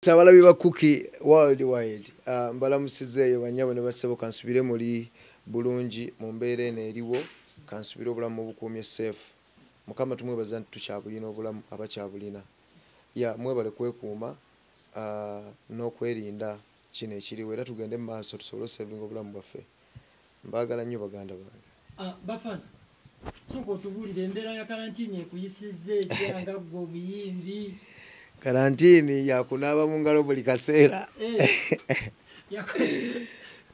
Sabalabi ba Cookie worldwide mbalamusizeeyo banyabo ne basebo kansubire muri bulungi mu mbeera eno eriwo kansubire obulamu obukuumye safe mukama tumwebaza nti tukyabulina obulamu abakyabulina ya mwebale kwekuuma n'okwerinda kino ekiriwo era tugende mu maaso tusobole osevinga obulamu bwaffe mbaagala nnyo baganda bange. Bafana soko tubulire embeera ya karantini ekuyisizze ekyanga gwe Omuyimbi. Karantini yakunaaba mu ngalo buli kaseera.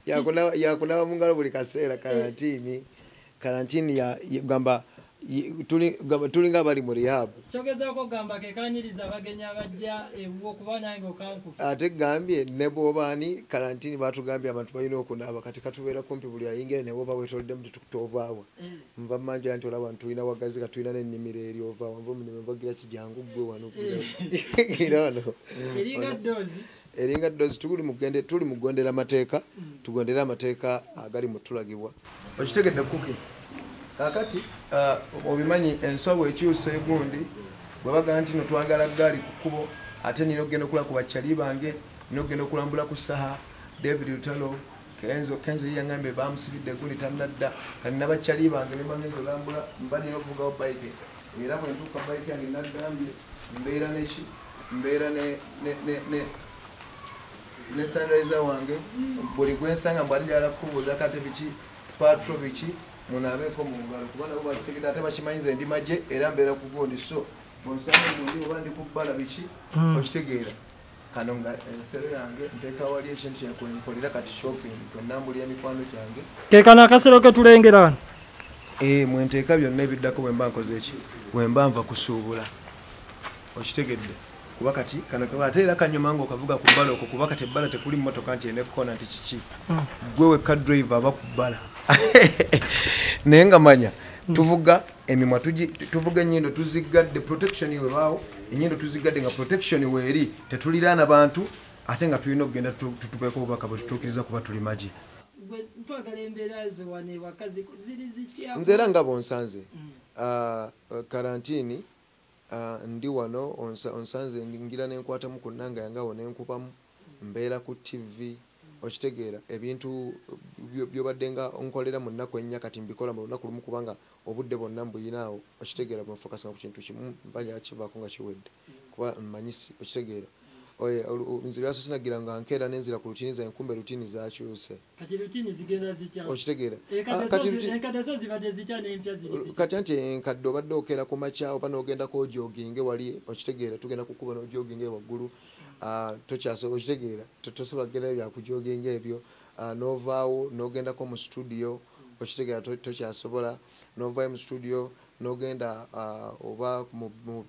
Yakunaaba mu ngalo buli kaseera karantini gamba tulinga abali mu rehab. Kyogezaako gamba kekanyiriza bagenya abajja okuba nange okanku. Ate gambye ne bw'obaani karantini baatugambye abantu balina okunaaba kati katubeera kumpi buli ayingira ne bw'oba weetoleddemu tetukutoovaawa. Nva mmanjira nti olaba tulina wagazi ka tulina n'ennimiro eri ovaawa nva omulimu mbagira kijangu ggwe wano eringa ddoozi tuli mu kugondera amateeka tugondera amateeka agali mu tulagibwa. Okitegedde Cookie kakati obimanyi enswa ekyuse gundi bwe bagamba nti no twagala gaali ku kkubo ate nina okugenda okulaba ku bakyali bange nina okugenda okulambula ku saha David Lutalo Kenzo yeyaŋŋambye bamusibidde gundi tannadda kati n'abakyali bange ne bangenza olambula mba nina okuvugawo bayike era bwe ntuuka bayike yange naggambye mbeera ne sanraiza wange buli gwensanga mbwalijala kubuuza kate biki patro biki munabeeko mu ngalo kuba nabo bakitegedde ate bakimanyiza ndi magye era mbeera ku gundi so bonsanga gundi oba ndi ku bbala biki okitegeera kano nga ensero yange nteeka wali ekintu kyenkolera kati shopping kwenambulira mikwano gyange kekano akasero ke tulengera wano mwenteeka byonna ebiddako bwe mba nkoze eki bwe mba nva kusuubula okitegedde kuba kati kano ate era kanyuma nga okavuga ku bbala okwo kuba kati ebbala tekuli mmotoka nti enekona nti kiki gwe wekka driver aba ku bbala naye nga manya tuvuga emimwa tuvuga ennyindo tuziggadde protection webaawo ennyindo tuziggadde nga protection weeri tetuliraana bantu ate nga tulina okugenda tutupeeko obubaka bwe tutuukiriza kuba tuli magi. Nze era nga bonsanze karantini ndi wano onsanze ngira nenkwatamu ku nnanga yangawo nenkubamu mbeera ku TV okitegeera ebintu byobadde nga onkolera mu nnaku ennya kati mbikola mu lunaku lumu kubanga obudde bwonna mbuyinaawo okitegeera bwenfokasanga ku kintu kimu mbanya kivaako nga kiwedde kuba mmanyisi okitegeera nze byaso sinagira nga nkeera nenzira ku lutini za enkumbe lutini zakyuse okitegeera kati anti enkadde obadde okeera ku makya oba n'ogendako joginge wali okitegeera tugenda kukuba n'ojoginge waggulu tokyasobola okitegeera tosobola kugenda byakujoginga ebyo novaawo n'ogendako mu studio okitegeera tokyasobola novaayo mu studio n'ogenda oba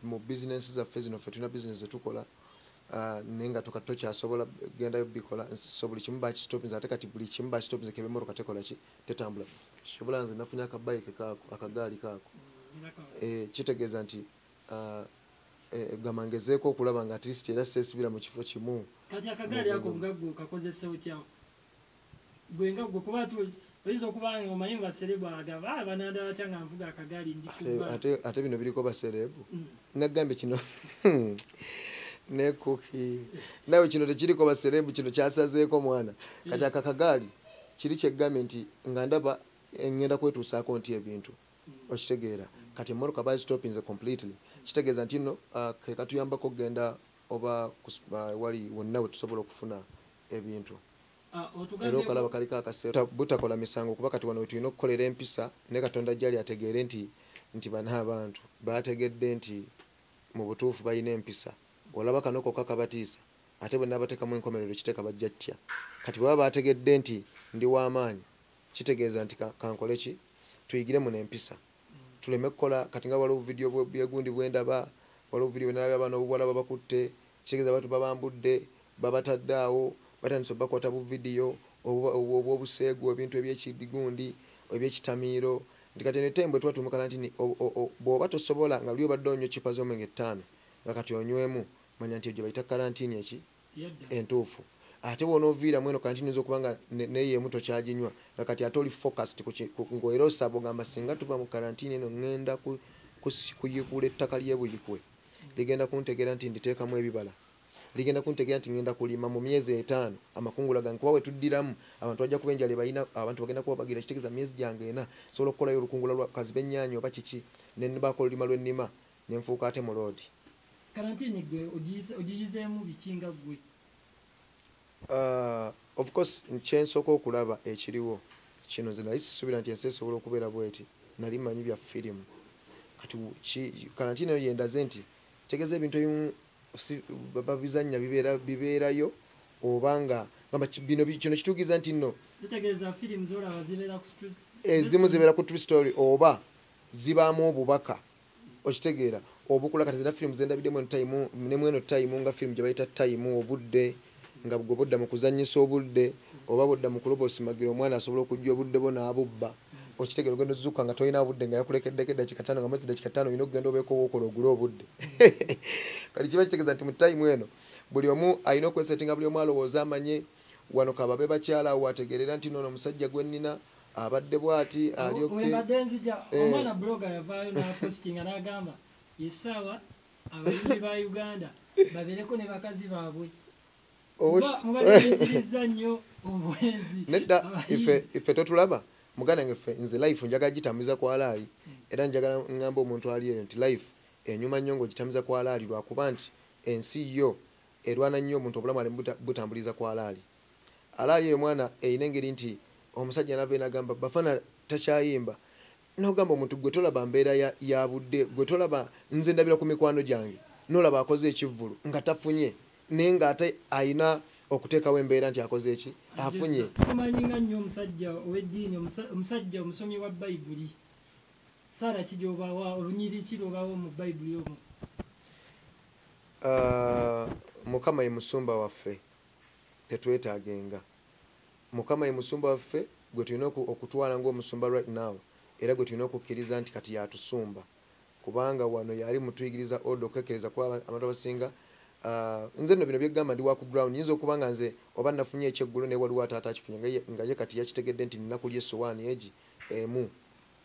mu bizinesi zaffe zino ffe tulina bizinesi zetukola naye nga tokyasobola gendayo bikola so buli kimu bakistopinza ate kati buli kimu bakistopinza kebe emotoka tekola ki tetambula kisobola nze nafunye akabayike kaako akagaali kaako kitegeeza nti gamangezeeko okulaba nga atleast era seesibira mu kifo kimu. Kati akagaali ako ngagwe okakozesa otya gwe ngagwe kuba oyinza okuba nga omanyi baserebu agaba abananda batya nga nvuga akagaali ndi ate bino biriko baserebu nagambye kino ne Cookie nawe kino tekiriko baserebu kino kyasazeeko mwana kati akakagaali kiri kyegambye nti nga ndaba ngenda kwetuusaako nti ebintu okitegeera kati emmoroka bazitopinze completely kitegeeza nti nno katuyambako okugenda oba wali wonna we tusobola okufuna ebintu era okalaba kaliko akaseera butakola misango kuba kati wano we tulina okukolera empisa ne Katonda gyali ategeere nti bana abantu bategedde nti mu butuufu balina empisa olaba kanoko kakabatiisa ate bwe nabateekamu enkomerero kiteeka bajja ttya kati bwe baba bategedde nti ndi w'amaanyi kitegeeza nti kankole ki tuyigiremu n'empisa tuleme kukola kati nga waliwo vidiyo byegundi bwendaba waliwo vidiyo bwenalabya abaana obuwala babakutte kitegeeza abantu babambudde babatadde awo batandise obakwata bu vidiyo obwobuseegu ebintu ebyekigundi ebyekitamiiro nti kati netembwe tuba tuli mu karantini bw'oba tosobola nga luli obadde onywa kipa z'omwenge 5 nga kati onywemu manya nti egyo bayita karantini eki entuufu ate bw'onooviiramu eno karantini ez'okuba nga neyeemu tokyaginywa nga kati ate oli focused ng'era osaba ogamba singa tuva mu karantini eno ŋŋenda kuyikuula ettaka ly'ebuyikwe ligenda kuntegeera nti nditeekamu ebibala ligenda kuntegera nti ngenda kulima mu myezi 5 amakungula gange kuba wetuddiramu abantu bajja kubenjala balina abantu bagenda kuba bagira kitegeeza myezi gyange ena sobola okukolayo olukungula lwa kazi b'ennyaanya oba kiki ne nibaako olulima lw'ennima ne nfuuka ate mu loodi. Karantini gwe ogiyizeemu bikinga gwe? Of course kyensooka okulaba ekiriwo kino nze nali sisuubira nti ensi esobola okubeera bweti, nali manyi bya firimu kati karantini eyo yendaze nti tegeeza ebintu ebimu babizannya bibeerayo obanga gamba kino kituukiza nti nno ezimu zibeera ku true story oba zibaamu obubaka okitegeera obukula. Kati zina firimu zendabiddemu nemweno tayimu nga firimu gye bayita tayimu obudde nga bwe budda mu kuzannyisa obudde oba budda mu kuloba osimagira omwana asobola okujja obudde bo n'abubba okitegeera ogenda ozuuka nga tolina budde nga yakulekeddeko eddakiika 5 nga mwezi dakiika 5 olina okugenda obeeko wookola ogule obudde. Kati kiba kitegeeza nti mu tayimu eno buli omu alina okwesetinga buli omu alowooza amanye wano kababe bakyala awo ategeerera nti noono omusajja gwe nnina abadde bw'ati alyoke omwana blogger yavaayo n'apostinga n'agamba ye Sawa abayimbi ba Uganda babeereko ne bakazi baabwe mubadde nnyo obwenzi nedda ife totulaba muganda ngeffe nze life njagala gitambuza kwa alaali era njagala ngamba omuntu ali eyo nti life enyuma nnyo ng'ogitambuza kwa alaali lwakuba nti ensi yo erwana nnyo omuntu obulamu ali butambuliza kwa alaali. Alaali eyo mwana eyina engeri nti omusajja nava nagamba Bafana takyayimba nogamba omuntu gwe tolaba mbeera ya budde gwe tolaba nze ndabira ku mikwano gyange nolaba akoze ekivvulu nga tafunye naye ng'ate ayina okuteekawo embeera nti akoze eki afunye. Tumanyinga nnyo omusajja ow'eddiini omusajja omusomi wa Bayibuli Sara kijobaawo olunyiri kirobaawo mu Bayibuli omwo. Mukama ye musumba waffe tetwetaagenga. Mukama ye musumba waffe gwe tulina okutwala ng'omusumba right now era gwe tulina okukkiriza nti kati yatusumba kubanga wano yali mutuyigiriza odo okwekereza kuba abantu abasinga. Nze nno bino byegamba ndi wa ku ground nyinza okuba nga nze oba nafunye ekyeggulo naye waliwo ataata akifunye nga ye kati yakitegedde nti nina kulya essowaani egi emu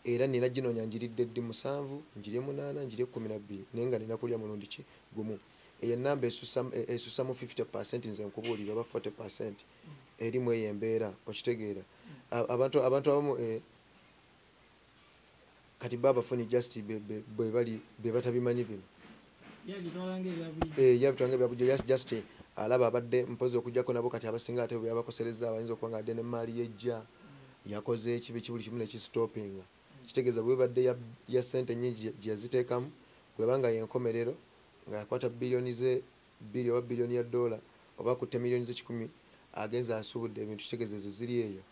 era nina ginoonya njiridde ddi 7 njirye 8 njirye 12 naye nga nina kulya mulundi ki gumu. Eyo ennamba esusa mu 50% nze nkubuulira oba 40% erimu eyo embeera okitegeera. Abantu abamu kati babafuni just be batabimanyi bino yabitwanga ebyabujjo just alaba abadde mpozi okujjako nabo kati abasinga ate byabakosereza abayinza okuba nga adde n'emmaali yejja yakoze ekibi buli kimu nekistopinga kitegeeza bwe badde ya ssente nnyingi gye yaziteekamu bwebanga yenkomerero nga yakwata biliyoni ze 2 oba biliyoni ya $, oba akutte miliyoni ze 10 agenza asubudde ebintu kitegeeza ezo ziri eyo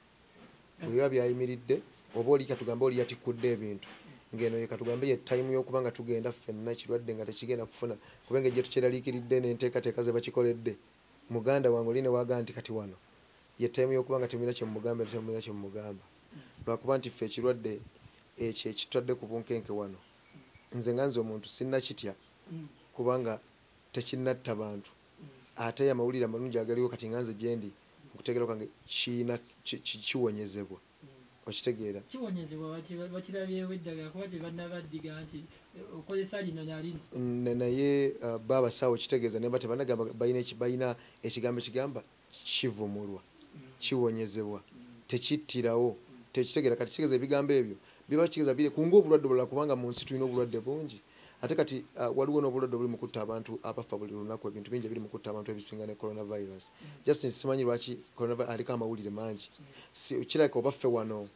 bwe biba byayimiridde oba oli katugambe oli yatikkudde ebintu ngeno ye katugambe ye time y'okuba nga tugenda ffenna kirwadde nga tekigenda kufuna kubanga ejje tukyeraliikiridde n'enteekateeka ze bakikoledde muganda wange oli ne waagaa nti kati wano ye time y'okuba nga temulina kyemugamba era temulina kyemugamba lwakuba nti ffe ekirwadde ekyo ekitwadde ku bunkenke wano nze nga nze omuntu sinnakitya kubanga tekinnatta bantu ate amawulire amalungi agaliwo kati nga nze gye ndi okutegeera kwange kiwonyezebwa okitegeera kiwonyezebwa bakirabyewo eddagala kuba tebannabaddiga nti okozesa lino nalino naye baba Sawa kitegeeza naye tebanagamba balina ekigambo ekigamba kivumulwa kiwonyezebwa tekittirawo tekitegeera kati kitegeeza ebigambo ebyo biba kitegeeza biri kunga obulwadde bulala kubanga mu nsi tulina obulwadde bungi ate kati waliwo n'obulwadde buli mu kutta abantu abafa buli lunaku ebintu bingi biri mu kutta abantu ebisinga ne coronavirus just simanyi lwaki coronavirus aliko amawulire mangi kirabika oba ffe wano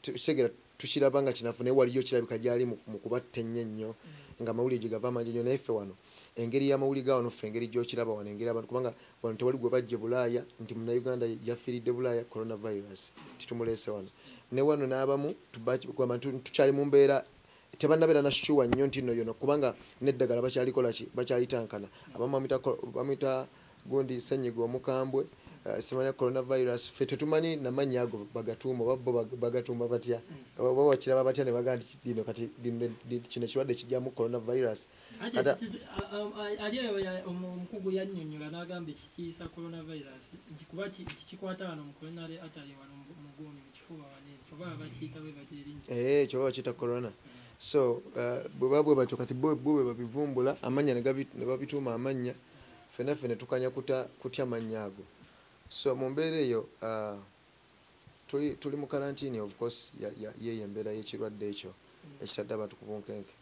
kitegeera tukiraba nga kinafu naye waliyo kirabika gyali mu kubatta ennyo nga amawulire gye gava mangi nnyo naye ffe wano engeri y'amawulire ga wano ffe engeri gy'okiraba wano engeri abantu kubanga wano tewali gwe bajje Bulaaya nti munnayuganda yafiiridde Bulaaya coronavirus titumuleese wano ne wano n'abamu tukyali mu mbeera tebannabeera nashuwa nnyo nti nno yono kubanga n'eddagala bakyalikolaki bakyalitankana abamu bamwita gundi ssenyiga omukambwe simanya coronavirus ffe tetumanyi namannya ago bagatuuma oba bo bagatuuma batya oba wakiraba batya ne bagaa nti dino kati kino ekirwadde kijjamu coronavirus ali omukugu yannyonnyola n'agamba ekikiisa coronavirus kuba kikikwata wano mu coronary artery wano mu gombi mu kifuba wano oba bakiyita bwe batya erinnya kyoba bakiyita corona so bwe batyo kati bo babivumbula amanya ne babituuma amanya fenaffe ne tukanya kutya mannya ago. So mu mbeera eyo tuli mu karantini of course yeyo embeera y'ekirwadde ekyo ekitadde abantu ku bunkenke.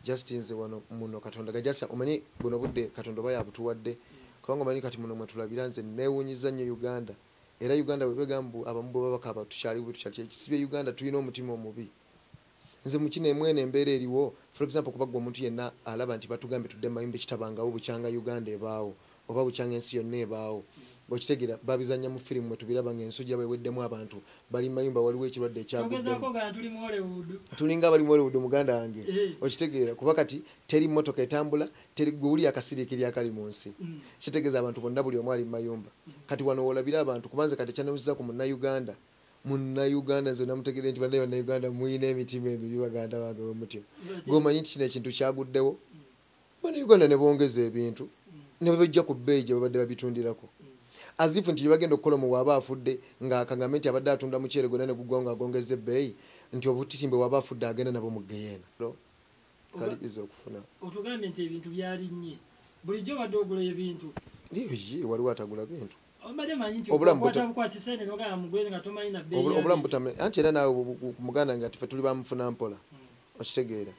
Just nze wano muno Katonda gajasa omanyi buno budde Katonda oba yabutuwadde kubanga omanyi kati muno mwe tulabira nze neewuunyiza nnyo Uganda era Uganda bwe begambu abamu bwe babakaba tukyali ekisibe Uganda tulina omutima omubi. Nze mu kino emwene embeera eriwo for example kubagwa omuntu yenna alaba nti batugambye tudde mayumba ekitabangawo bukyanga Uganda ebaawo oba bukyanga ensi yonna ebaawo. Bwekitegeera babizanya mu firimu mwe tubiraba ng'ensujja bweweddemu abantu bali mayumba waliwo ekirwadde ekyaguddemu tulinga abali mu Hollywood muganda wange okitegeera kuba kati teri mmotoka etambula teri gwewuli akasiriikiri akali mu nsi kitegeeza abantu bonna buli omu ali mu mayumba. Kati wano wolabira abantu kubanze kati ekyanawuziza ku Munnayuganda nze namutegere nti Bannayuganda muyina emitima emibi baganda wange w'omutima ng'omanyi nti kino ekintu kyaguddewo Bannayuganda ne bongeza ebintu ne babijja ku bbeeyi gye babadde babitundirako azifu nti bagenda okukola mu waaba afudde ng'akagamba nti abadde atunda muceere gwonna ne gugwa ng'agongeza ebbeeyi nti obutitimbe waaba afudde agenda nabo mu geyeena kali iza okufuna otugambye nti ebintu byalinnye bulijjo badde ogula ebintu waliwo atagula bintu obulamu butame anti era naawe muganda nga ffe tuli bamufuna mpola okitegeera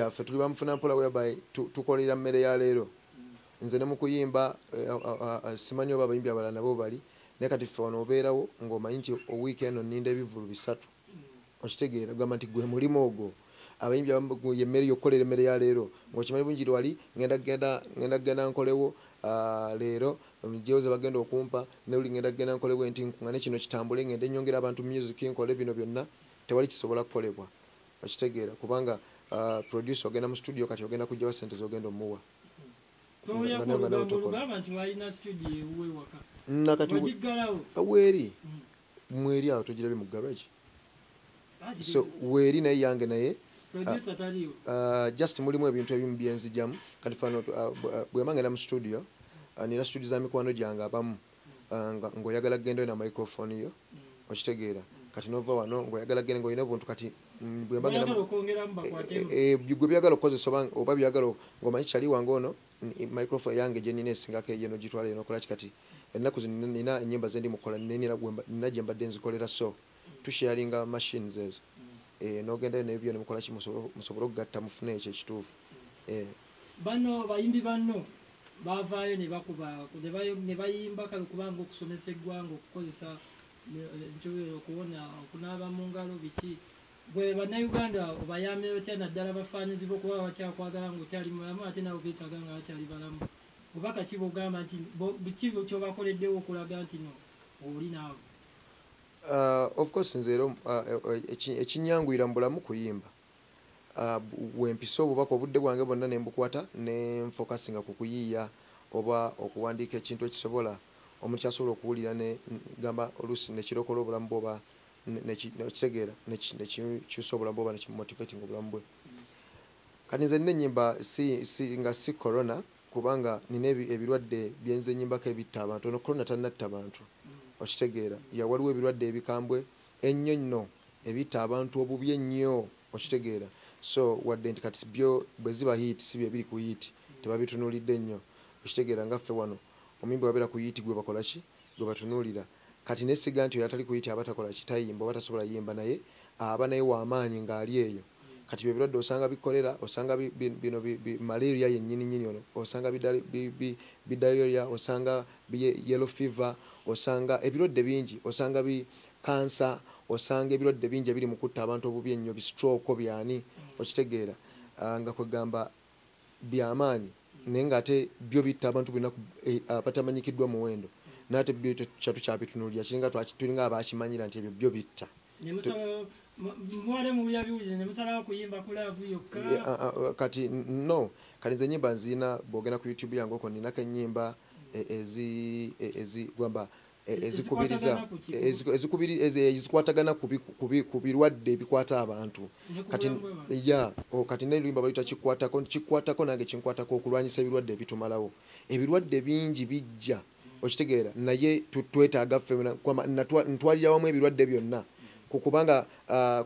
ffe tuli bamufuna mpola whereby tukolera mmere ya leero nze ne mu kuyimba simanyi oba abayimbi abalala nabo bali naye kati ffe wano obeerawo ng'omanyi nti owiiki eno nninda ebivulu 3 okitegeera gamba nti gwe mulimu ogwo abayimbi emmere yokukolera emmere ya leero ng'okimanyi bungi wali ngenda kugenda nkolewo leero omujeoze bagenda okumpa newuli ngenda kugenda nkolewo enti nkungane kino kitambule ngende nyongera abantu music nkole bino byonna tewali kisobola kukolebwa okitegeera kubanga producer ogenda mu studio kati ogenda kujjawa sente zogenda omuwa weeri mweri awo togirabe mu garage so weeri naye yange naye just mulimu ebintu ebimu byenzijamu kati fano bwema ngenda mu studio nina studio za mikwano gyange abamu ng'oyagala kugenda na microphone yo okitegeera kati nova wano ng'oyagala kugenda ng'olina obuntu kati gwe byagala okukozesa oba byagala ng'omanyi kyali wange ono microphone yange gye nina esingako eyo nogitwala eno okola kati ennaku zino nina ennyimba ze ndi mukola nina gye mbadde nzikolera so tusharinga machines ezo n'ogendayo n'ebyo ne mukola ki musobole okugatta mufune ekyo ekituufu bano bayimbi banno bavaayo ne bakuba ne bayimba kale kubanga okusomesa eggwanga okukozesa okuwona okunaaba mu ngalo biki gwe Bannayuganda obayambe otya naddala bafaanyizi bokuba bakyakwagala ng'okyali mulamu ate nabo beetaga nga bakyali balamu oba kaki bogamba nti biki kyobakoleddewo okulaga nti no oli naawe of course nze era ekinyanguyira mu bulamu kuyimba wempisa obubaka obudde bwange bwonna ne mbukwata ne nfokasinga ku kuyiiya oba okuwandiika ekintu ekisobola omuntu kyasobola okuwulira ne gamba oluusi nekirokola obulamu bwe oba nekitegeera nekikyusa obulamu bwe oba nekimotivating obulamu bwe. Kati nze nina ennyimba nga si corona kubanga nina ebirwadde byenze enyimbako ebitta abantu ono corona tannatta abantu okitegeera waliwo ebirwadde ebikambwe ennyo nno ebitta abantu obubi ennyo okitegeera so wadde nti kati byo bwe ziba hiiti si bye biri ku hiiti tebabitunuulidde nnyo okitegeera nga ffe wano omuyimbi wabeera ku hiiti gwe bakola ki gwe batunuulira kati nesiga nti oyo atali ku hiiti aba takola kitayimba oba tasobola yimba naye aba naye w'amaanyi ng'ali eyo kati bye birwadde osanga bikolera osanga bino malaria yennyini ono osanga bidayoria osanga yellow fever osanga ebirwadde bingi osanga kansa osanga ebirwadde bingi ebiri mu kutta abantu obubi ennyo bistroke byani okitegeera nga kwegamba byamaanyi naye ng'ate byo bitta abantu bonna batamanyikiddwa muwendo n'ate byo kyatukyabitunuulira kiringa tulinga abakimanyira nti ebyo byo bitta kati no kati nze ennyimba nziina bw'ogenda ku YouTube yange okwo ninako ennyimba ezigamba ezikwatagana ku birwadde ebikwata abantu kati n'oluyimba baluyita kikwatako nange kinkwatako okulwanyisa ebirwadde ebitumalawo ebirwadde bingi bijja okitegeera naye twetaaga ffe ntwalira wamu ebirwadde byonna kubanga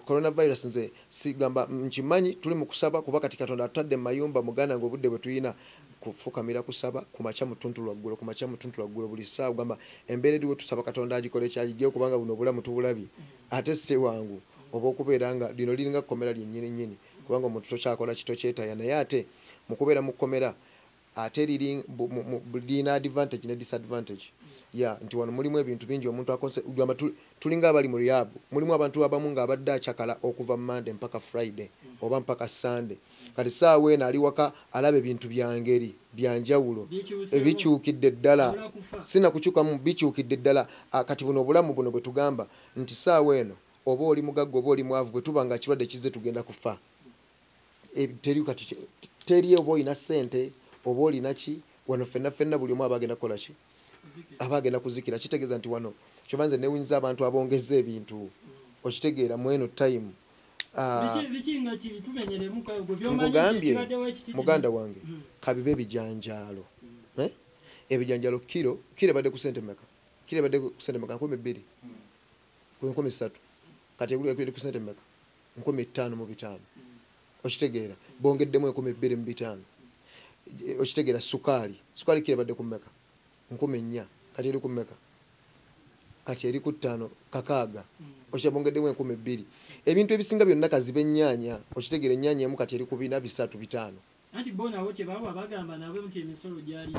coronavirus nze sigamba nkimanyi tuli mu kusaba kuba kati Katonda atadde mayumba muganda ng'obudde bwe tuyina kufukamira kusaba kumacha mutuntu lwaggulu buli ssaawa gamba embeera eriwo tusaba Katonda agikole kyagijjeyo kubanga buno obulamu tubulabi ate si wangu oba okubeera nga lino liringa kkomera lyennyini kubanga omuntu tokyakola kito kyetaya naye ate mu kubeera mu kkomera ate lirina advantage ne disadvantage nti wano mulimu ebintu bingi omuntu gamba tulinga abali mu rehab mulimu abantu abamu nga abadde akyakala okuva Monday mpaka Friday oba mpaka Sunday kati saawa eno ali waka alaba ebintu byangeri byanjawulo ebikyukidde ddala sina kukyukamu bikyukidde ddala kati buno obulamu buno bwe tugamba nti saawa eno oba oli mugagga oba oli mwavu bwe tuba nga kirwadde kizze tugenda kufa teri oba olina ssente oba olina ki wano ffenna buli omu abagenda kukola ki abagenda kuzikira kitegeeza nti wano kyobanze newunyiza abantu abongeza ebintu okitegeera mweno time nkugambye muganda wange kabibe ebijanjaalo ebijanjaalo kiro ebadde ku sente meka kiro ebadde ku sente meka 200 ku 3 kati egulu ku sente meka 5,500 okitegeera bongeddemu 2,500 okitegeera sukaali kiro ebadde ku meka 4,000 kati eri ku meka kati eri ku 5 kakaaga okibongeddemu 2,000 ebintu ebisinga byonna kazibe ennyaanya okitegeera ennyaanya emu kati eri ku 4 3 5 anti bonawo kyebawa bagamba nabwe nti emisolo gyali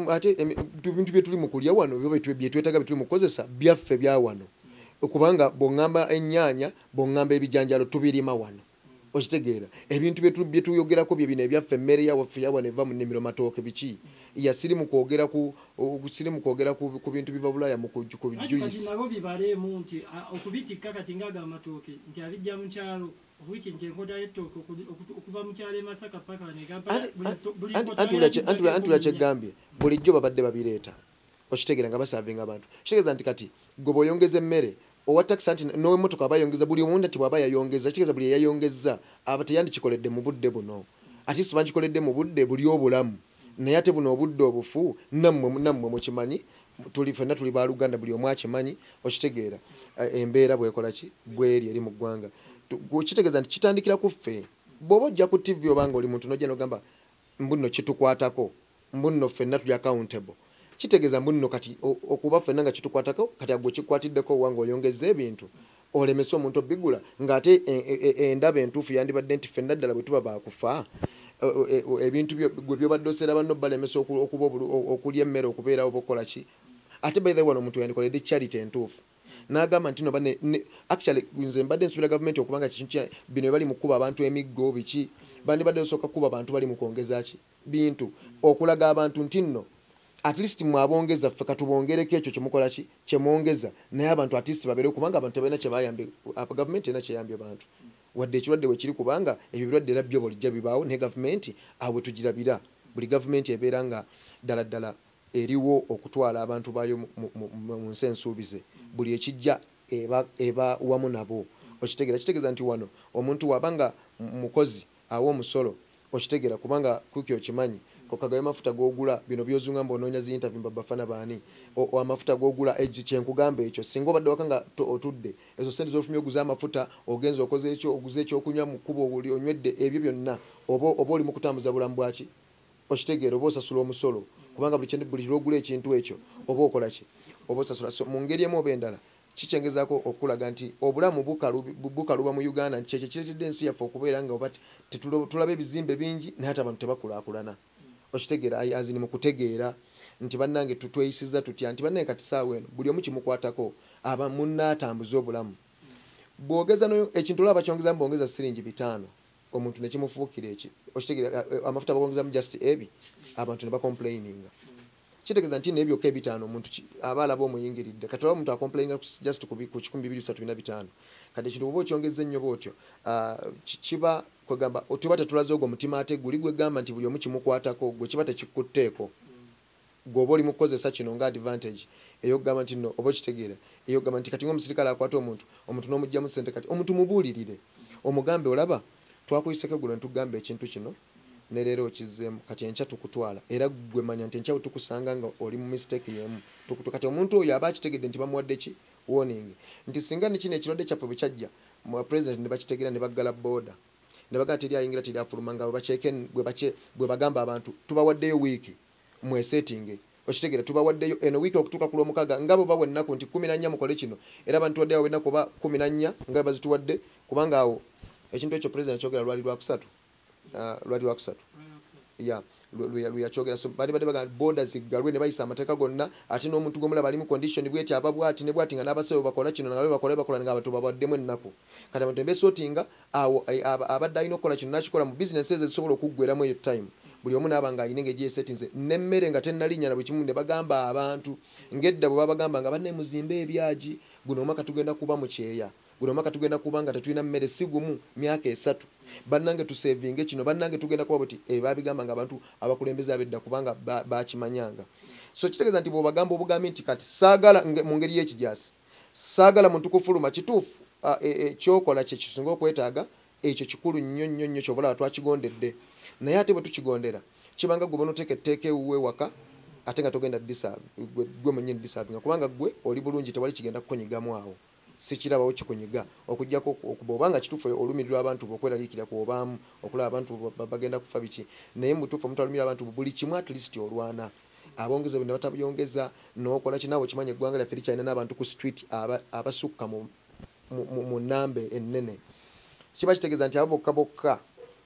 ate ebintu bye tuli mu kulya wano bye twetaaga bye tuli mu kukozesa byaffe bya wano okubanga bongamba ennyaanya bongamba ebijanjalo tubirima wano okitegeera ebintu bye tuyogerako bye bino ebyaffe emmere yawaffe yawa neva mu nnimiro matooke biki siri mu kwogera ku bintu biva Bulaaya mu bijuyisi nabo bibaleemu nti okubitikka kati ngaaga amatooke nti abijja mu kyalo obwiki nti enkota y'ettooke okuva mu kyalo e Masaka paka antula kyegambye bulijjo babadde babireeta okitegeera nga basaavinga abantu kitegeeza nti kati gwe bw'oyongeza emmere owa tax anti n'emmotoka abayongeza buli omuntu nti bw'aba yayongeza kitegeeza buli yayongeza aba teyandikikoledde mu budde buno ate si bankikoledde mu budde buli obulamu naye ate buno obudde obufu nammwe mukimanyi ffenna tuli baluganda buli omu akimanyi okitegeera embeera bwekola ki bweri eri mu ggwanga kitegeeza nti kitandikira ku ffe bw'oba ojja ku TV obanga oli muntu nojja nogamba mbuno kitukwatako mbuno ffenna tuli accountable kitegeeza mbuno kati okuba ffenna nga kitukwatako kati agwe kikwatiddeko wanga oyongeza ebintu olemesa omuntu obigula ng'ate endaba entuufu yandibadde nti ffenna ddala bwe tuba bakufa ebintu gwe byobadde osera banno balemesa okuba okulya emmere okubeerawo obaokola ki ate by the way wano omuntu yandikoledde charity entuufu n'agamba nti no actually nze mbadde nsubira gavumenti okubanga bino bali mu kuba abantu emiggo biki bandibadde osooka kuba abantu bali mu kwongeza ki bintu okulaga abantu nti nno at least mwabongeza ffe katubongereko ekyo kyemukola ki kyemwongeza naye abantu at least babeere kubanga abantu tebalina kyebayambye gavumenti erina kyeyambye abantu wadde ekirwadde we kiri kubanga ebyo birwadde era byo bulijja bibaawo naye gavumenti awe tugirabira buli gavumenti ebeera nga ddala eriwo okutwala abantu baayo mu nsi ensuubize buli ekijja eba wamu nabo kitegeeza nti wano omuntu wabanga mukozi awa omusolo okitegeera kubanga kuki okimanyi kokagayo mafuta gogula bino byozunga mbononya zi interview Bafana baani amafuta gogula kyenkugamba ekyo singa obadde wakanga otudde ezo sente zofumye oguza amafuta ogenza okoze ekyo oguze ekyo okunywa mu kubo oli onywedde ebyo byonna oba oli mu kutambuza bulamu bwaki okitegeera oba osasula omusolo kubanga buli lwogula ekintu ekyo oba okola ki oba osasula mu ngeri emu oba endala kikyengezaako okulaga nti obulamu bukaluba mu Uganda nti kyekyo kireetedde ensi yaffe okubeera nga oba tulaba ebizimbe bingi naye ate abantu tebakulaakulana okitegeera azini mu kutegeera nti bannange tweyisiza tutya nti bannange kati saawa eno buli omu kimukwatako aba munnaatambuza obulamu bwogeza ekintu olaba kyongeza mbongeza siringi 5 omuntu nekimufuukira okitegeera amafuta bagongeza mu just ebi abantu ne bacomplaininga kitegeeza nti nebyokka 5 omuntu aba alaba omuyingiridde kati olaba omuntu acomplaininga just ku 1,235 kati ekintu oba okyongeza ennyo bwotyo kiba kwegamba otuba tetulaze ogwo omutima ate guli gwegamba nti buli omu kimukwatako gwe kiba tekikutteeko gwoba oli mukukozesa kino nga advantage eyokugamba nti no oba okitegeera eyokugamba nti kati ng'omusirikale akwata omuntu n'omugyamu ssente kati omuntu mubuulirire omugambe olaba twakuyiseko guno netugamba ekintu kino ne leero okizzeemu kati enkya tukutwala era gwe manya nti enkya tukusanga nga oli mu mistake yemu kati omuntu oyo aba akitegedde nti bamuwadde ki warning nti singa ni kino ekirwadde kyaffe bwe kyajja mu president ne bakitegeera ne baggala border ne bagamba teri ayingira teri afuluma nga bwe bagamba abantu tubawaddeyo wiiki mwesetinge okitegeera tubawaddeyo eno wiiki okutuuka ku lw'omukaaga nga bo bawa ennaku nti 14 mukole kino era abantu tuwaddeyo ennaku oba 14 nga bazituwadde kubanga awo ekintu ekyo president kyogera lwali lwakusatu ya lweyakyogera so bali bagamba border ziggalwe ne bayisa amateeka gonna ate n'omuntu gw'omulaba ali mu condition bweti aba bwati ne bwati nga n'abasawo bakola kino nga bakola nga abantu babaddemu ennaku kati abantu embeesootinga awo abadde alina okukola kino n'akikola mu business ezisobola okuggweramu eyo time buli omu naaba nga alina engeri yesetinze n'emmere nga tennalinya na buli kimu ne bagamba abantu ng'edda bwe babagamba nga banne muzimbe ebyagi guno omwaka tugenda kuba mu kyeya guno omwaka tugenda kuba nga tetulina mmere si gumu myaka 3 bannange tusevinge kino bannange tugenda kuba buti babigamba nga abantu abakulembeze abedda kubanga bakimanyanga so kitegeeza nti bw'obagamba obugambi nti kati saagala mu ngeri y'ekijasi saagala muntu kufuluma kituufu ekyokola kye kisinga okwetaaga ekyo kikulu nnyo kyobulaba twakigondedde naye ate bwe tukigondera kibanga gwe bonoteeka etteeka ewuwe waka ate nga togenda gwe mwennyini disavinga kubanga gwe oli bulungi tewali kigenda kukonyigamu awo sikirabawo kikunyiga okujjako okuba obanga kituufu olumirirwa abantu bokweraliikira ku obaamu okulaba abantu bagenda kufa biki naye mutuufu omuntu alumira abantu buli kimu at least olwana abongeza ne batabuyongeza n'okola kinaawo kimanya eggwanga lyaffe likyalina n'abantu ku street abasukka mu nnambe ennene kiba kitegeeza nti abo bokka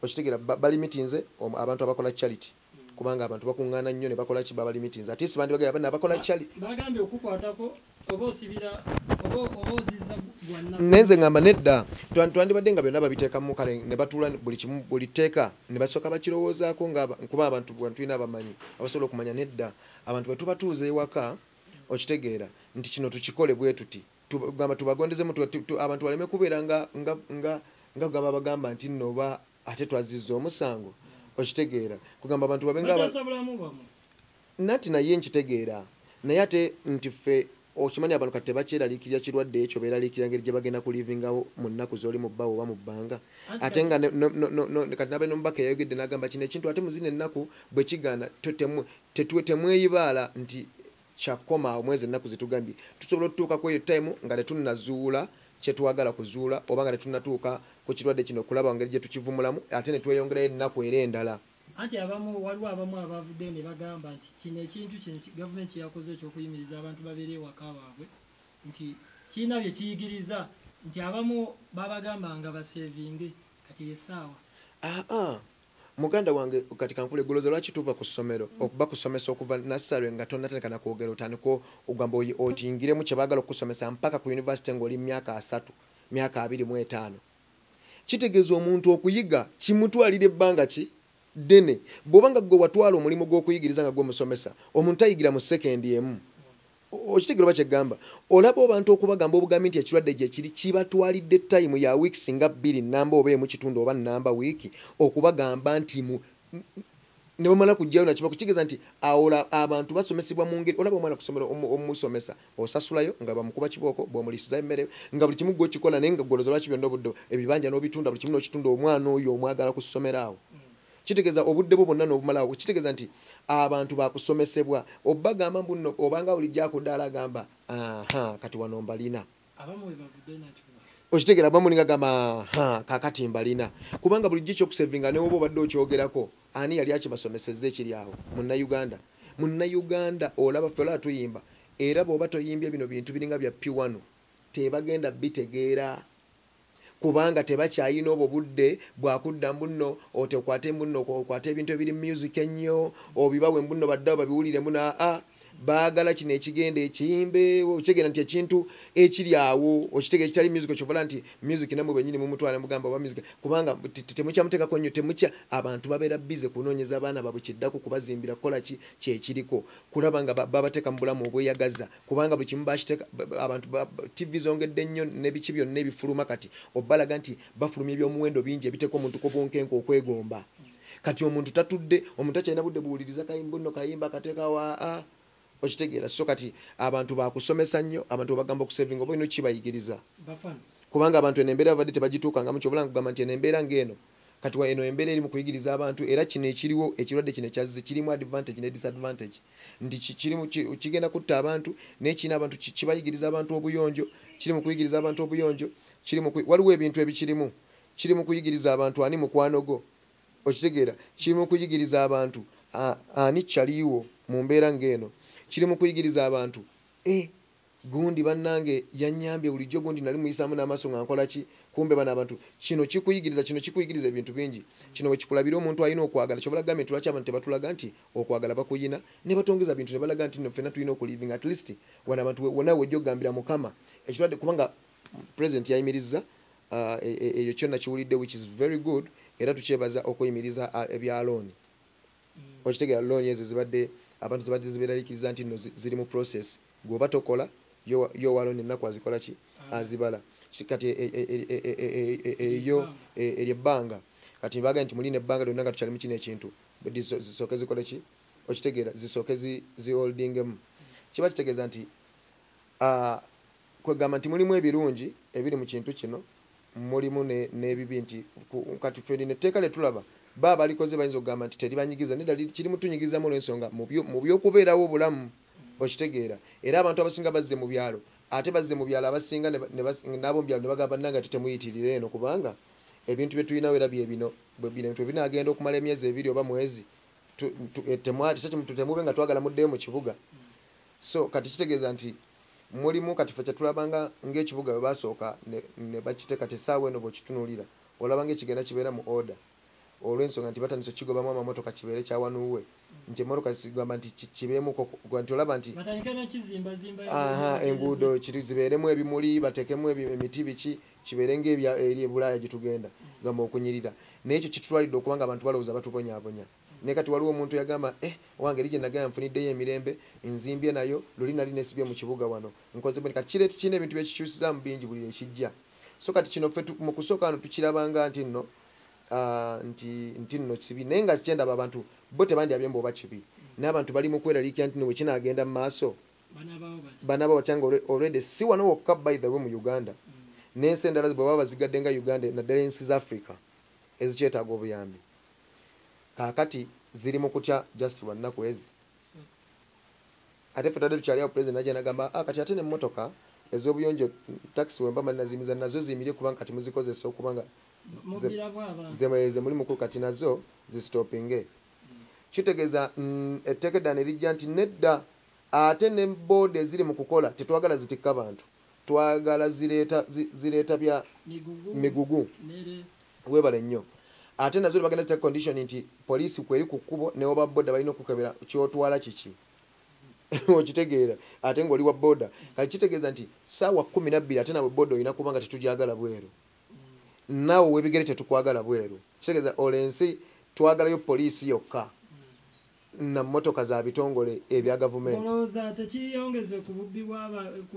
okitegeera balimitinze abantu abakola charity kubanga abantu bakuŋŋaana nnyo ne bakola ki babalimitinze ate si bandi bagamba bakola charity bagambye okukwatako oba osibira oba ozizza gwanna nenze ngamba nedda twandibadde nga byonna babiteeka mu kale ne batuula buli kimu buli tteeka ne basooka bakirowoozaako kuba abantu tulina abamanyi abasobola okumanya nedda abantu bwe tubatuuza ewaka okitegeera nti kino tukikole bwe tuti gamba tubagondezemu abantu baleme kubeera nga gamba bagamba nti nno oba ate twazizza omusango okitegeera kugamba abantu babenga nati naye nkitegeera naye ate nti ffe okimanya abantu kati tebakyeraliikirira kirwadde ekyo beeraliikirira ngeri gye bagenda kulivingawo mu nnaku z'oli mu bbawo oba mu bbanga ate nga kati nabe n'omubaka yayogedde n'agamba kino ekintu ate muzina ennaku bwe kigaana temweyibaala nti kyakoma omwezi ennaku zetugambye tusobola otutuukako eyo time nga tetunnazuula kyetwagala kuzuula oba nga tetunnatuuka ku kirwadde kino okulaba ngeri gye tukivumulamu ate ne tweyongerayo ennaku era endala anti waliwo abamu abavuddeyo ne bagamba nti kino ekintu kino gavumenti yakoze ekyokuyimiriza abantu babeere ewaka baabwe nti kirina bye kiyigiriza nti abamu babagamba nga basevinge kati esaawa muganda wange kati kankula eggoloza lwaki tuva ku ssomero okuba kusomesa okuva nassale nga tonnatandika na kwogera otandika ogamba otiyingiremu kye baagala okusomesa mpaka ku yunivasite ng'oli myaka 3 myaka 25 kitegeeza omuntu okuyiga kimutwalira ebbanga ki ddene bw'obanga gwe watwala omulimu gw'okuyigiriza nga gw'omusomesa omuntu ayigira mu sekendi emu okitegeera oba kyegamba olaba abantu okubagamba obugambi nti ekirwadde gye kiri kibatwalidde time ya weeks nga 2 namba oba emu kitundu oba namba wiiki okubagamba nti ne bamala kujjayo nakiba kukitegeeza nti awola abantu basomesebwa mu ngeri olaba omwana kusomera omusomesa osasulayo nga bamukuba kibooko bw'omulisiza emmere nga buli kimu gw'okikola naye nga ggoloza lwaki byonna obudde ebibanja n'obitunda buli kimu n'okitunda omwana oyo omwagala ku ssomero awo kitegeeza obudde bwo bwonna n'obumalawo kitegeeza nti abantu bakusomesebwa obagamba mbuno obanga bulijja akuddaala agamba kati wano mbalina okitegeera bamulinga gamba kakati mbalina kubanga bulijjo ekyokusevinga ne oba obadde okyogerako ani yali akibasomesezza ekiri awo munnayuganda olaba ffe olaba tuyimba era bw'oba toyimbye bino bintu biringa bya piwano tebagenda bitegeera kubanga tebakyayina obwo budde bwakudda mbuno otekwate mbuno okwate ebintu ebiri music ennyo obibawe mbuno baddawo babiwulire muna baagala kino ekigenda ekiyimbe okitegeera nti ekintu ekiri awo okitegeera ekitali music okyovola nti music namwe bwennyini mumutwala mugamba oba music kubanga temukyamuteekako nnyo temukya abantu babeera bize kunoonyeza abaana baabwe kiddako kubazimbira kukola ki kyekiriko kulaba nga babateeka mu bulamu obweyagaza kubanga buli kimu bakiteeka abantu tv zongedde nnyo nebiki byonna ebifuluma kati obbalaga nti bafulumya ebyomuwendo bingi ebiteeka omuntu kobwonkenka okwegomba kati omuntu tatudde omuntu akyalina budde buwuliriza kayimba nno kayimba akateeka okitegeera so kati abantu bakusomesa nnyo abantu bagamba okusevinga oba ino kibayigiriza kubanga abantu eno embeera babadde tebagituukangamu kyobola nkugamba nti eno embeera ng'eno kati wa eno embeera eri mu kuyigiriza abantu era kino ekiriwo ekirwadde kino ekyazize kirimu advantage ne disadvantage nti kigenda kutta abantu n'ekina abantu kibayigiriza abantu obuyonjo kiri mu kuyigiriza abantu obuyonjo waliwo ebintu ebikirimu kiri mu kuyigiriza abantu ani mukwanogo okitegeera kiri mu kuyigiriza abantu ani kyaliiwo mu mbeera ng'eno kiri mu kuyigiriza abantu gundi bannange yannyambye bulijjo gundi nali muyisaamu n'amaaso nga nkola ki kumbe bano abantu kino kikuyigiriza ebintu bingi kino we kikulabira omuntu alina okwagala kyobala gavumenti lwaki abantu tebatulaga nti okwagala bakuyina ne batongeza bintu ne balaga nti ffenna tulina okuliving at least wano abantu wonna wejja okugambira mukama ekirwadde kubanga president yayimiriza eyo kyonna kiwulidde which is very good era tukyebaza okuyimiriza ebya looni okitegeera looni ezo zibadde abantu zibadde zibeeraliikiriza nti nno ziri mu process gweoba tokola yo walooni ennaku azikola ki azibala kati eyo eryebbanga kati baga nti mulina ebbanga lyonna nga tukyalimu kino ekintu zisooke zikole ki okitegeera zisooke ziholdingemu kiba kitegeeza nti kwegamba nti mulimu ebirungi ebiri mu kintu kino mulimu n'ebibi nti kati ffe netteeka letulaba baba balikoze bayinza okugamba nti teribanyigiza nedda kirimu tunyigizamu olw'ensonga mu by'okubeerawo obulamu okitegeera era abantu abasinga bazze mu byalo ate bazze mu byalo abasinga n'abo mu byalo ne bagamba bannanga temuyitirire eno kubanga ebintu bye tulinawo era byebino ebintu ebinagenda okumala emyezi 2 oba mwezi temube nga twagala muddeyo mu kibuga so kati kitegeeza nti mulimu kati ffe kyetulabanga ng'ekibuga bwe basooka ne bakiteeka tesaawa eno bwekitunuulira olaba ng'ekigenda kibeera mu order olw'ensonga nti batandise kigobamu amamotoka kibeere kyawanuwe nti emotoka zigamba nti kibeemuko nti olaba nti enguudo zibeeremu ebimuli bateekemu emiti biki kibeere ng'eri ebulaaya gye tugenda gamba okunyirira n'ekyo kitutwalidde okubanga abantu balowooza batubonyaabonya naye kati waliwo omuntu yagamba owange eri gye nagamba nfuniddeyo emirembe nzimbye nayo luli nali nesibye mu kibuga wano nkoze kati kireeti kirina ebintu byekikyusizaamu bingi buli ekijja so kati kino ffe mu kusooka wano tukirabanga nti nno nti nno kibi naye nga kyendaba abantu bo tebandyabye mbu oba kibi n'abantu bali mu kweraliikira nti nno bwe kinagenda mu maaso banaba batyanga already si wano wokka by the way mu Uganda n'ensi endala bwe baba bazigadde nga Uganda naddala ensi za Africa ezikyetaaga obuyambi kaakati ziri mu kutya just wannaku ezi ate ffe tadde tukyali awo president najja nagamba kati ate n'emmotoka ez'obuyonjo taxi wemba manazimiza nazo ziyimirye kubanga kati muzikozesa okubanga ze muli mukulu kati nazo zistopinge kitegeeza etteeka eddala ne lijja nti nedda ate ne boodi eziri mu kukola tetwagala zitikka bantu twagala zireeta bya migugu webale nnyo ate nazo bagenda zita condition nti poliisi kweri ku kkubo neoba boda balina okukebera kyotwala kiki okitegeera ate ng'oli wa boda kati kitegeeza nti saawa 12 ate nawe boda olina kubanga tetujagala bweru naawe webigere tetukwagala bweru kitegeeza olensi twagalayo poliisi yokka na mmotoka za bitongole ebya gavumenti olowooza tekiyongeze ku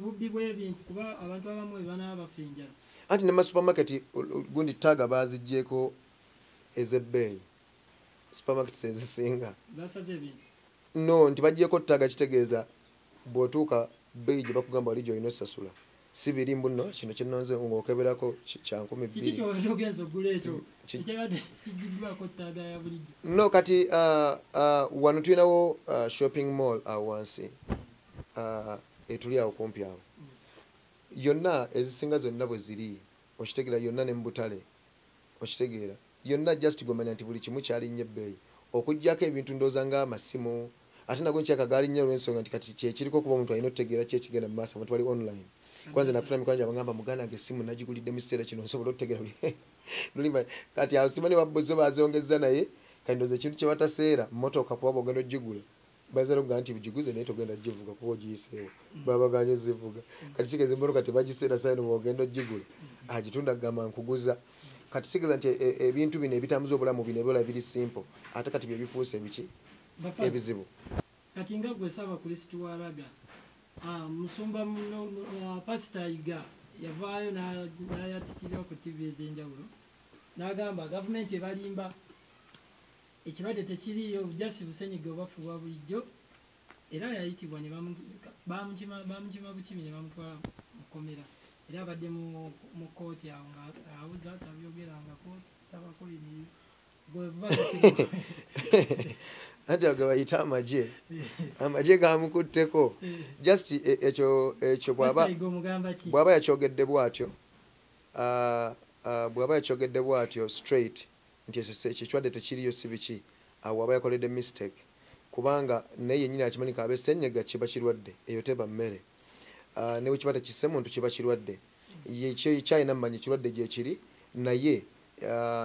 bubbi bw'ebintu kuba abantu abamu banaba bafinjala anti ne masupermarket gundi taga baziggyeko ezebbeeyi supermarket ezisinga zasaze ebintu no nti baggyeko taga kitegeeza bw'otuuka bbeeyi gye bakugamba wali gy'olina osasula si birimbu nno kino kinonze ng'okeberako kya 12 no kati wano tulinawo shopping mall awo wansi etuli awo kumpi awo yonna ezisinga zonna bwe ziri okitegeera yonna ne mubutale okitegeera yonna just gwemanya nti buli kimu kyalinnyo ebbeeyi okuggyako ebintu ndooza ng'amasimu ate nago nkyakagaali nnyo olw'ensonga nti kati kyekiriko kuba omuntu alina okutegeera ki ekigenda mu maaso abantu bali online kwanza nakufuna mikwanja abagamba muganda wange essimu nagigulidde mu kiseera kino nsobola okutegeera lulimba kati awo simanyi wabbozo bazongeza naye kati ndooza ekintu kye bataseera mmotoka kuba bwogenda ogigula bazira okugaa nti bugiguze naye togenda givuga kuba ogiyiseewo babaganye zivuga kati kigeza emmotoka tebagiseera saino bwogenda ogigula agitunda kugamba nkuguza kati kigeza nti ebintu bino ebitambuza obulamu bino ebyola biri simple ate kati byebifuuse ebiki ebizibu kati nga gwe Sawa Kristo wa Araga musumba pasita Iga yavaayo n'ayatikirwa ku TV ez'enjawulo n'agamba gavumenti ebalimba ekirwadde tekiriyo bujasi busenyiga obafuwa bulijjo era yayitibwa ne bamukima bukimi ne bamutwala mukomera era abadde mu kooti awo ng'awuza tabyogerangako saba kulini anti ago bayita amagye gamukutteko just ekyo bw'aba yakyogedde bw'atyo straight nti ekirwadde tekiriyo si biki awo aba yakoledde mistake kubanga naye yennyini akimanika abe ssenyiga kiba kirwadde eyo teba mmere ne bwe kiba tekisse muntu kiba kirwadde kyalina mmanyi kirwadde gyekiri naye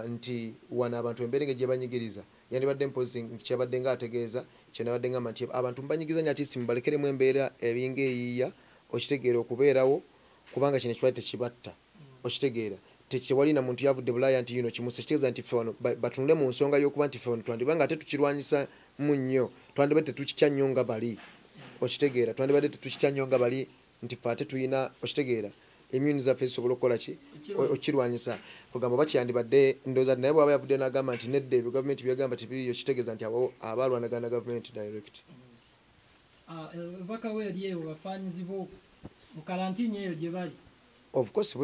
nti wana abantu emberenge gye banyigiriza yandibadde mpozi kyabadde nga ategeeza kyenabadde ngamba nti abantu mubanyigiriza nyo ati mubalekeremu embeera ebinga eyiiya okitegeera okubeerawo kubanga kino ekirwadde tekibatta okitegeera tewalina muntu yavudde bulaaya nti yino kimuse kitegeeza nti ffe wano batunule mu nsonga y'okuba nti ffe wano twandibanga ate tukirwanyisa mu nnyo twandibadde tetukitya nnyo nga bali okitegeera twandibadde tetukitya nnyo nga bali nti ffe ate tuyina okitegeera immune zaffe zisobola okukola ki okirwanyisa kugamba oba kyandibadde ndowooza naye bwaba yavudde n'agamba nti nedda ebyo gavumenti byagamba tibiriyo kitegeeza nti abo abalwanagana gavumenti direct baka we eri eyo bafaanyizi bo mu kalantiini eyo gye bali of course